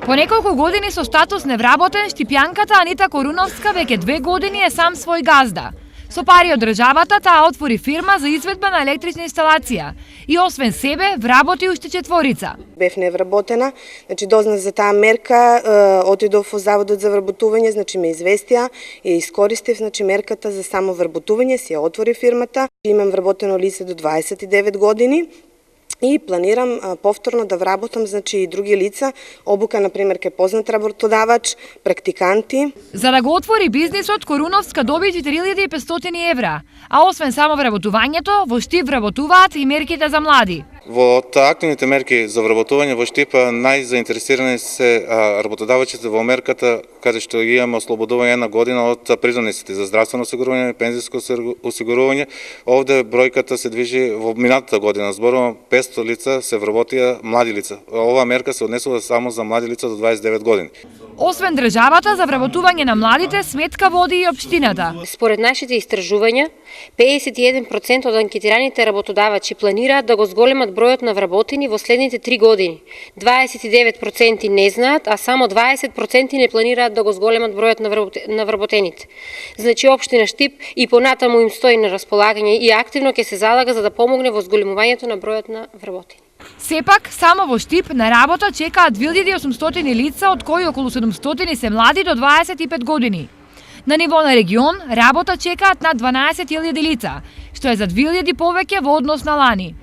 По неколку години со статус невработен, Штипјанката Анита Коруновска веќе 2 години е сам свој газда. Со пари од државата таа отвори фирма за изведба на електрична инсталација и освен себе вработи уште 4. Бев невработена, дознав за таа мерка, отидов во Заводот за вработување, ме известија и искористив мерката за само вработување, си ја отвори фирмата. Имам вработено лице до 29 години. И планирам повторно да вработам, и други лица, обука, например, ке познат работодавач, практиканти. За да го отвори бизнисот, Коруновска доби 4500 евра, а освен само вработувањето, во Штип вработуваат и мерките за млади. Во активните мерки за вработување во Штип најзаинтересирани се работодавачите во мерката каде што ги имаме ослободување 1 година од придонесите за здравствено осигурување, пензиско осигурување. Овде бројката се движи во минатата година, зборувам 500 лица се вработија млади лица. Оваа мерка се однесува само за млади лица до 29 години. Освен државата за вработување на младите, сметка води и општината. Според нашите истражувања, 51% од анкетираните работодавачи планираат да го зголемат бројот на вработени во следните 3 години. 29% не знаат, а само 20% не планираат да го зголемат бројот на вработените. Општина Штип и понатаму им стои на располагање и активно ќе се залага за да помогне во зголемувањето на бројот на вработени. Сепак, само во Штип на работа чекаат 2800 лица, од кои околу 700 се млади до 25 години. На ниво на регион, работа чекаат над 12.000 лица, што е за 2000 повеќе во однос на лани.